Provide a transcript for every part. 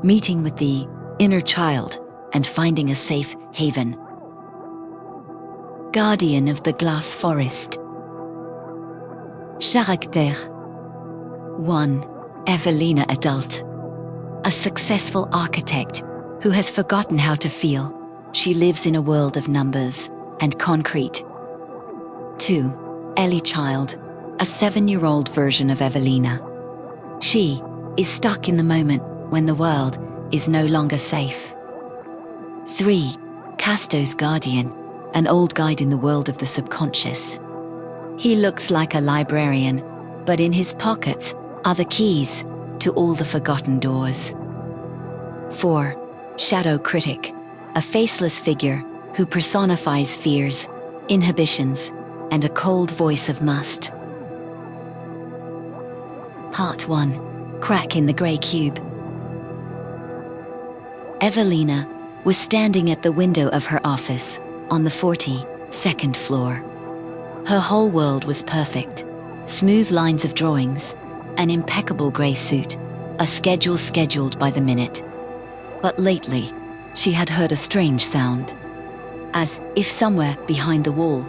meeting with the inner child and finding a safe haven. Guardian of the Glass Forest. Caractère 1. Evelina, adult. A successful architect who has forgotten how to feel. She lives in a world of numbers and concrete. 2. Ellie, child. A 7-year-old version of Evelina. She is stuck in the moment when the world is no longer safe. 3. Castos, guardian. An old guide in the world of the subconscious. He looks like a librarian, but in his pockets are the keys to all the forgotten doors. 4. Shadow critic. A faceless figure who personifies fears, inhibitions, and a cold voice of must. Part 1. Crack in the grey cube. Evelina was standing at the window of her office on the 42nd floor. Her whole world was perfect. Smooth lines of drawings, an impeccable grey suit, a schedule scheduled by the minute. But lately, she had heard a strange sound. As if somewhere behind the wall,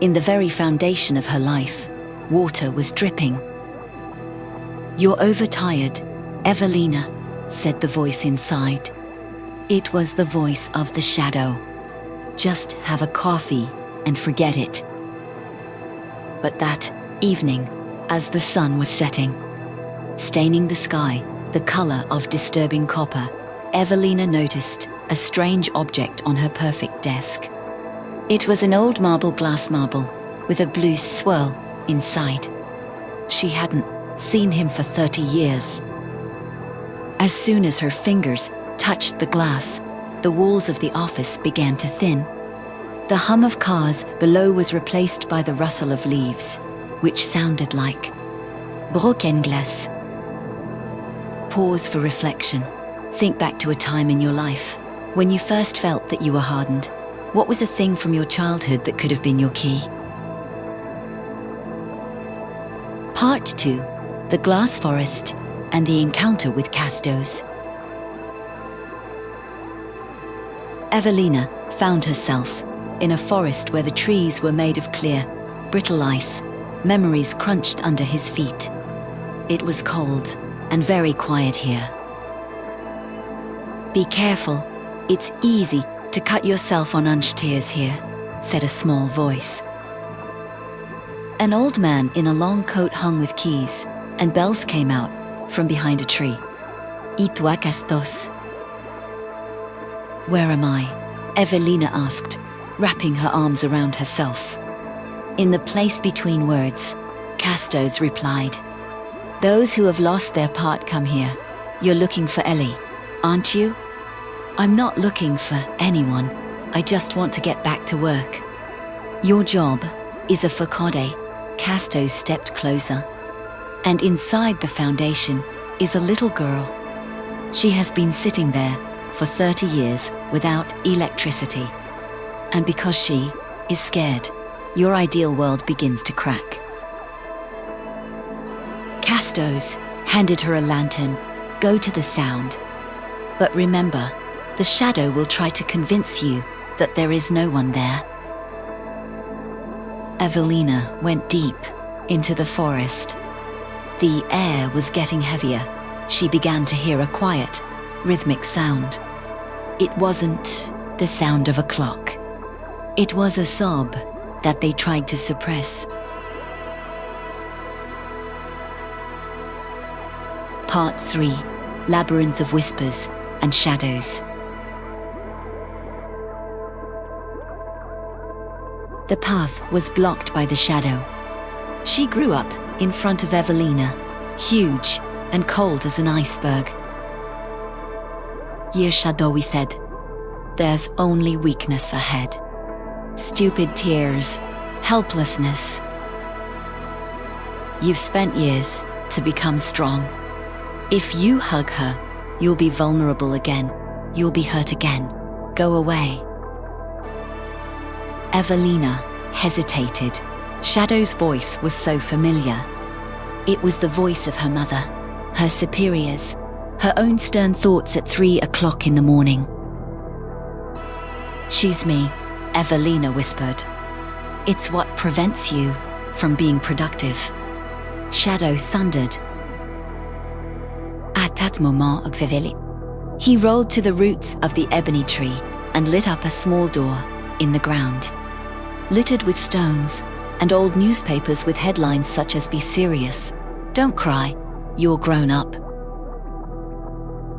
in the very foundation of her life, water was dripping. "You're overtired, Evelina," said the voice inside. It was the voice of the shadow. "Just have a coffee and forget it." But that evening, as the sun was setting, staining the sky the color of disturbing copper, Evelina noticed a strange object on her perfect desk. It was an old glass marble with a blue swirl inside. She hadn't seen him for 30 years. As soon as her fingers touched the glass, the walls of the office began to thin. The hum of cars below was replaced by the rustle of leaves, which sounded like broken glass. Pause for reflection. Think back to a time in your life when you first felt that you were hardened. What was a thing from your childhood that could have been your key? Part 2. The Glass Forest and the Encounter with Castos. Evelina found herself in a forest where the trees were made of clear, brittle ice, memories crunched under his feet. It was cold and very quiet here. "Be careful, it's easy to cut yourself on tears here," said a small voice. An old man in a long coat hung with keys and bells came out from behind a tree. "Y toi, Castos?" "Where am I?" Evelina asked, wrapping her arms around herself. "In the place between words," Castos replied. "Those who have lost their part come here. You're looking for Ellie, aren't you?" "I'm not looking for anyone. I just want to get back to work." "Your job is a facade." Castos stepped closer. "And inside the foundation is a little girl. She has been sitting there for 30 years without electricity. And because she is scared, your ideal world begins to crack." Castos handed her a lantern. "Go to the sound. But remember, the shadow will try to convince you that there is no one there." Evelina went deep into the forest. The air was getting heavier. She began to hear a quiet, rhythmic sound. It wasn't the sound of a clock. It was a sob that they tried to suppress. Part 3. Labyrinth of Whispers and Shadows. The path was blocked by the shadow. She grew up in front of Evelina, huge and cold as an iceberg. "Your shadow," he said. "There's only weakness ahead. Stupid tears, helplessness. You've spent years to become strong. If you hug her, you'll be vulnerable again. You'll be hurt again. Go away." Evelina hesitated. Shadow's voice was so familiar. It was the voice of her mother, her superiors, her own stern thoughts at 3 o'clock in the morning. "She's me," Evelina whispered. "It's what prevents you from being productive." Shadow thundered. À tat moment agveveli. He rolled to the roots of the ebony tree and lit up a small door in the ground, littered with stones and old newspapers with headlines such as "Be serious, don't cry, you're grown up."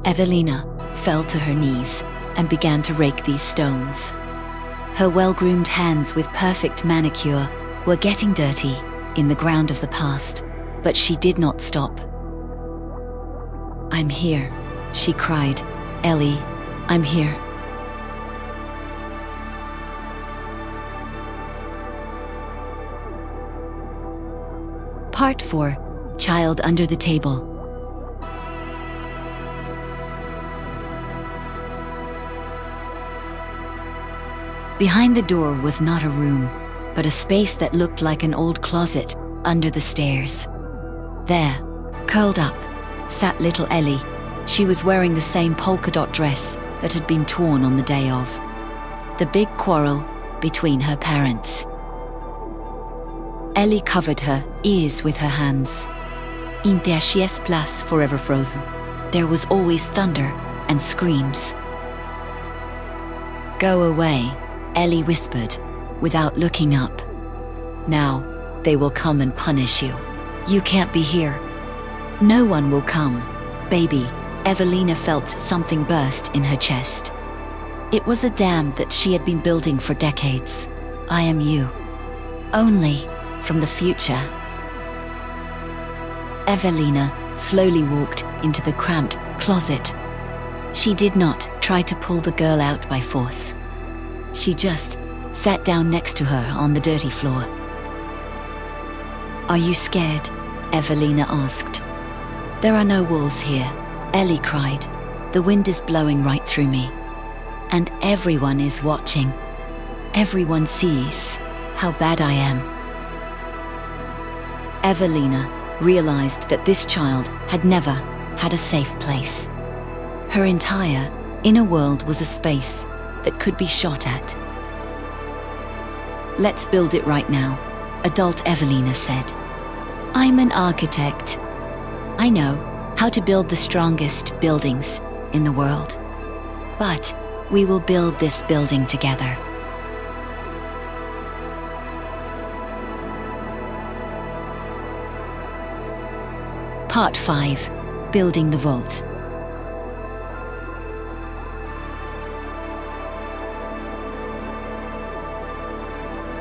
Evelina fell to her knees and began to rake these stones. Her well-groomed hands with perfect manicure were getting dirty in the ground of the past, but she did not stop. "I'm here," she cried. "Ellie, I'm here." Part 4. Child Under the Table. Behind the door was not a room, but a space that looked like an old closet under the stairs. There, curled up, sat little Ellie. She was wearing the same polka dot dress that had been torn on the day of the big quarrel between her parents. Ellie covered her ears with her hands. In der Chies Place, forever frozen. There was always thunder and screams. "Go away," Ellie whispered, without looking up. "Now, they will come and punish you. You can't be here." "No one will come, baby." Evelina felt something burst in her chest. It was a dam that she had been building for decades. "I am you. Only from the future." Evelina slowly walked into the cramped closet. She did not try to pull the girl out by force. She just sat down next to her on the dirty floor. "Are you scared?" Evelina asked. "There are no walls here," Ellie cried. "The wind is blowing right through me. And everyone is watching. Everyone sees how bad I am." Evelina realized that this child had never had a safe place. Her entire inner world was a space that could be shot at. "Let's build it right now," adult Evelina said. "I'm an architect. I know how to build the strongest buildings in the world. But we will build this building together." Part 5. Building the Vault.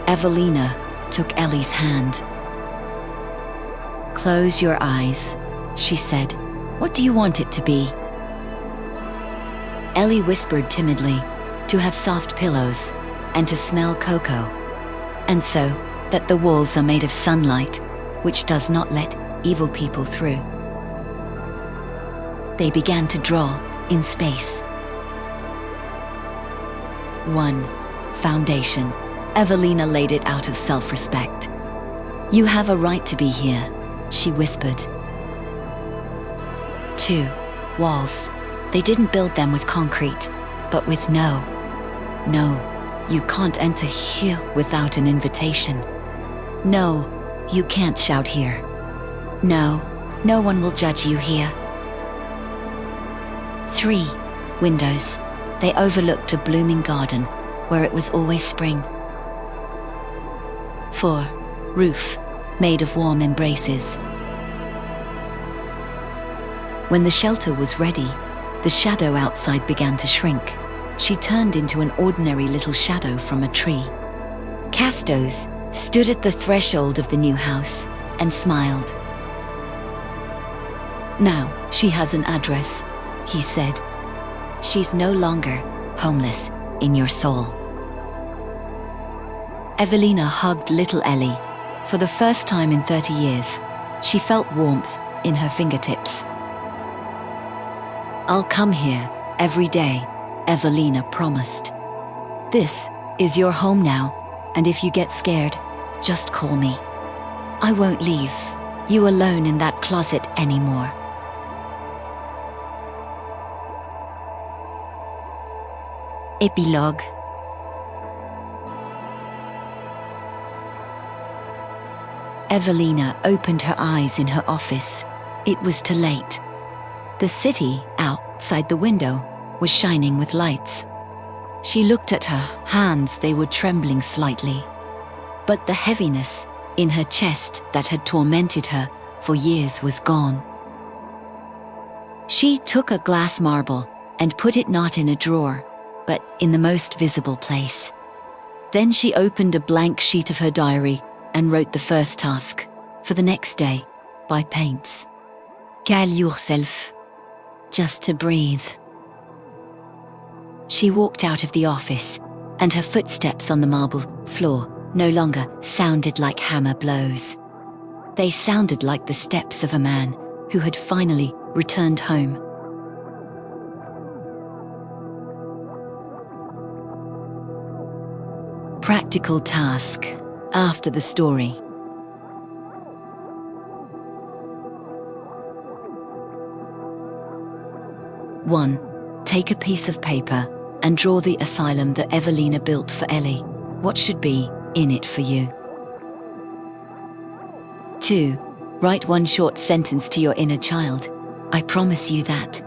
Evelina took Ellie's hand. "Close your eyes," she said. "What do you want it to be?" Ellie whispered timidly, "To have soft pillows and to smell cocoa, and so that the walls are made of sunlight, which does not let evil people through." They began to draw in space. 1. Foundation. Evelina laid it out of self-respect. "You have a right to be here," she whispered. 2. Walls. They didn't build them with concrete, but with no. You can't enter here without an invitation. No, you can't shout here. No one will judge you here. 3. Windows. They overlooked a blooming garden where it was always spring. 4. Roof, made of warm embraces. When the shelter was ready, the shadow outside began to shrink. She turned into an ordinary little shadow from a tree. Castos stood at the threshold of the new house and smiled. "Now she has an address," he said. "She's no longer homeless in your soul." Evelina hugged little Ellie. For the first time in 30 years, she felt warmth in her fingertips. "I'll come here every day," Evelina promised. "This is your home now, and if you get scared, just call me. I won't leave you alone in that closet anymore." Epilogue. Evelina opened her eyes in her office. It was too late. The city, outside the window, was shining with lights. She looked at her hands, they were trembling slightly. But the heaviness in her chest that had tormented her for years was gone. She took a glass marble and put it not in a drawer, but in the most visible place. Then she opened a blank sheet of her diary and wrote the first task for the next day by paints. Calm yourself. Just to breathe. She walked out of the office, and her footsteps on the marble floor no longer sounded like hammer blows. They sounded like the steps of a man who had finally returned home. Practical task after the story. One, take a piece of paper and draw the asylum that Evelina built for Ellie. What should be in it for you? 2, write one short sentence to your inner child. I promise you that.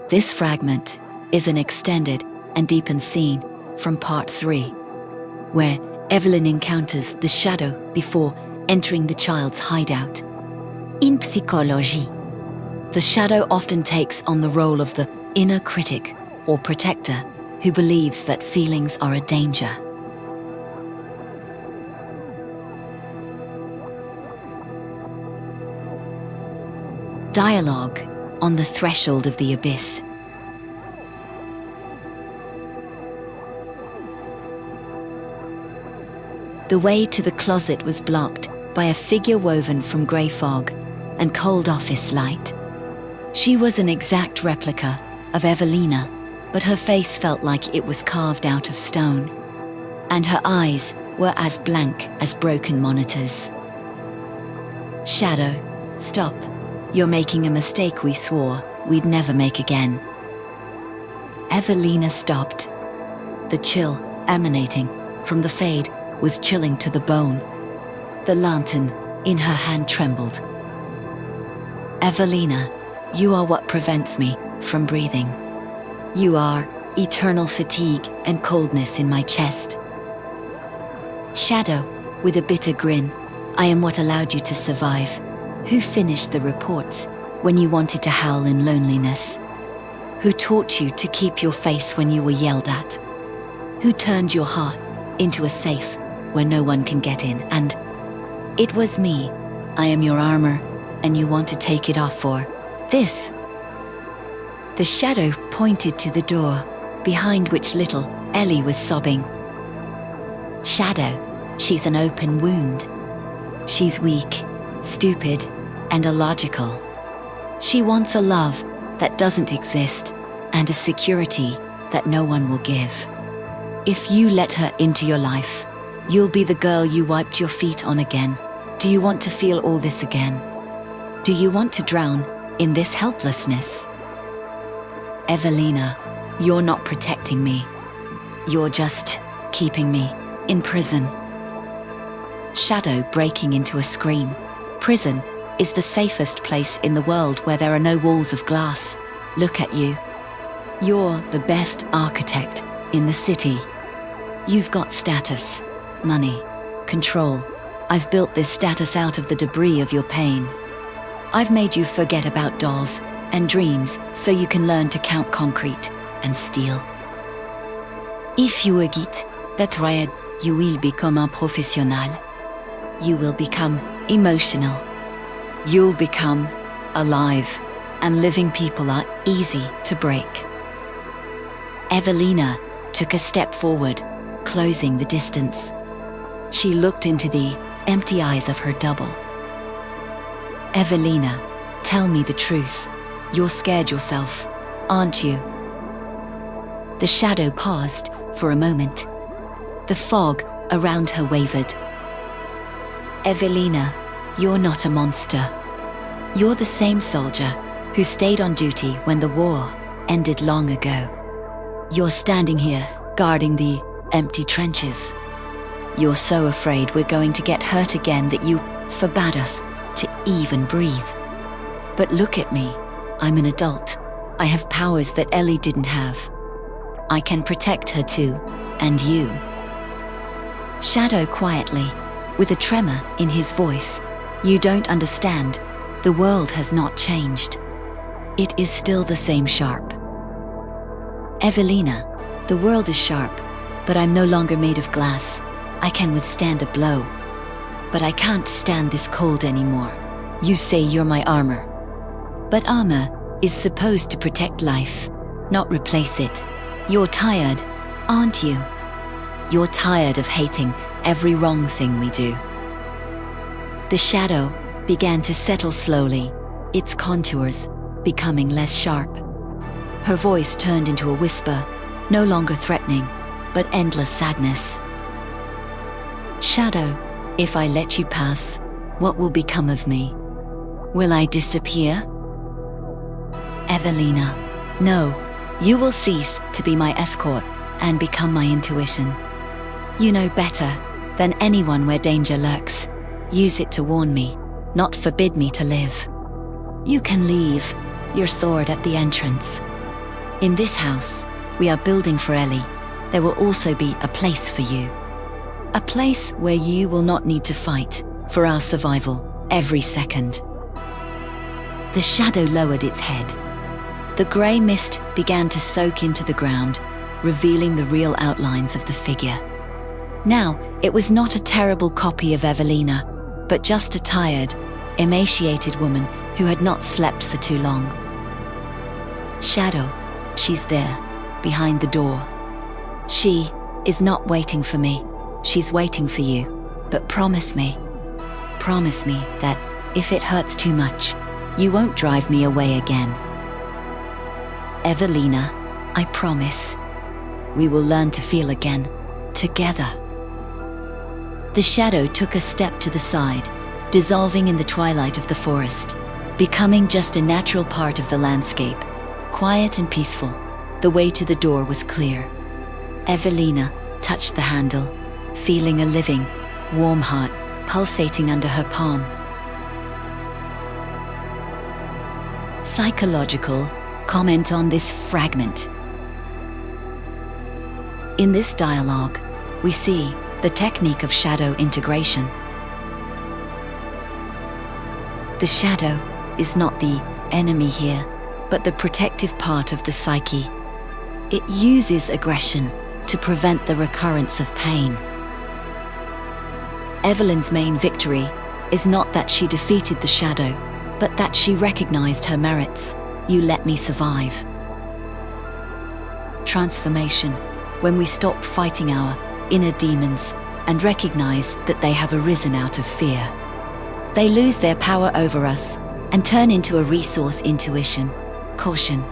This fragment is an extended and deepened scene from part 3, where Evelyn encounters the shadow before entering the child's hideout. In psychologie, the shadow often takes on the role of the inner critic or protector who believes that feelings are a danger. Dialogue on the threshold of the abyss. The way to the closet was blocked by a figure woven from grey fog and cold office light. She was an exact replica of Evelina, but her face felt like it was carved out of stone, and her eyes were as blank as broken monitors. Shadow, stop. You're making a mistake we swore we'd never make again. Evelina stopped. The chill emanating from the fade was chilling to the bone. The lantern in her hand trembled. Evelina, you are what prevents me from breathing. You are eternal fatigue and coldness in my chest. Shadow, with a bitter grin, I am what allowed you to survive. Who finished the reports when you wanted to howl in loneliness? Who taught you to keep your face when you were yelled at? Who turned your heart into a safe where no one can get in? And it was me. I am your armor, and you want to take it off for this. The shadow pointed to the door, behind which little Ellie was sobbing. Shadow, she's an open wound. She's weak, stupid, and illogical. She wants a love that doesn't exist, and a security that no one will give. If you let her into your life, you'll be the girl you wiped your feet on again. Do you want to feel all this again? Do you want to drown in this helplessness? Evelina, you're not protecting me. You're just keeping me in prison. Shadow breaking into a scream. Prison is the safest place in the world where there are no walls of glass. Look at you. You're the best architect in the city. You've got status, money, control. I've built this status out of the debris of your pain. I've made you forget about dolls and dreams so you can learn to count concrete and steel. If you agit that way, you will become un professionnel. You will become emotional. You'll become alive, and living people are easy to break. Evelina took a step forward, closing the distance. She looked into the empty eyes of her double. Evelina, tell me the truth. You're scared yourself, aren't you? The shadow paused for a moment. The fog around her wavered. Evelina, you're not a monster. You're the same soldier who stayed on duty when the war ended long ago. You're standing here, guarding the empty trenches. You're so afraid we're going to get hurt again that you forbade us to even breathe. But look at me. I'm an adult. I have powers that Ellie didn't have. I can protect her too, and you. Shadow quietly, with a tremor in his voice. You don't understand. The world has not changed. It is still the same sharp. Evelina, the world is sharp, but I'm no longer made of glass. I can withstand a blow. But I can't stand this cold anymore. You say you're my armor. But armor is supposed to protect life, not replace it. You're tired, aren't you? You're tired of hating every wrong thing we do. The shadow began to settle slowly, its contours becoming less sharp. Her voice turned into a whisper, no longer threatening, but endless sadness. Shadow, if I let you pass, what will become of me? Will I disappear? Evelina, no, you will cease to be my escort and become my intuition. You know better than anyone where danger lurks. Use it to warn me, not forbid me to live. You can leave your sword at the entrance. In this house, we are building for Ellie. There will also be a place for you. A place where you will not need to fight for our survival every second. The shadow lowered its head. The grey mist began to soak into the ground, revealing the real outlines of the figure. Now, it was not a terrible copy of Evelina, but just a tired, emaciated woman who had not slept for too long. Shadow, she's there, behind the door. She is not waiting for me. She's waiting for you. But promise me that if it hurts too much, you won't drive me away again. Evelina, I promise. We will learn to feel again, together. The shadow took a step to the side, dissolving in the twilight of the forest, becoming just a natural part of the landscape, quiet and peaceful. The way to the door was clear. Evelina touched the handle, feeling a living, warm heart pulsating under her palm. Psychological comment on this fragment. In this dialogue, we see the technique of shadow integration. The shadow is not the enemy here, but the protective part of the psyche. It uses aggression to prevent the recurrence of pain. Evelyn's main victory is not that she defeated the shadow, but that she recognized her merits. You let me survive. Transformation, when we stop fighting our inner demons and recognize that they have arisen out of fear. They lose their power over us and turn into a resource: intuition, caution,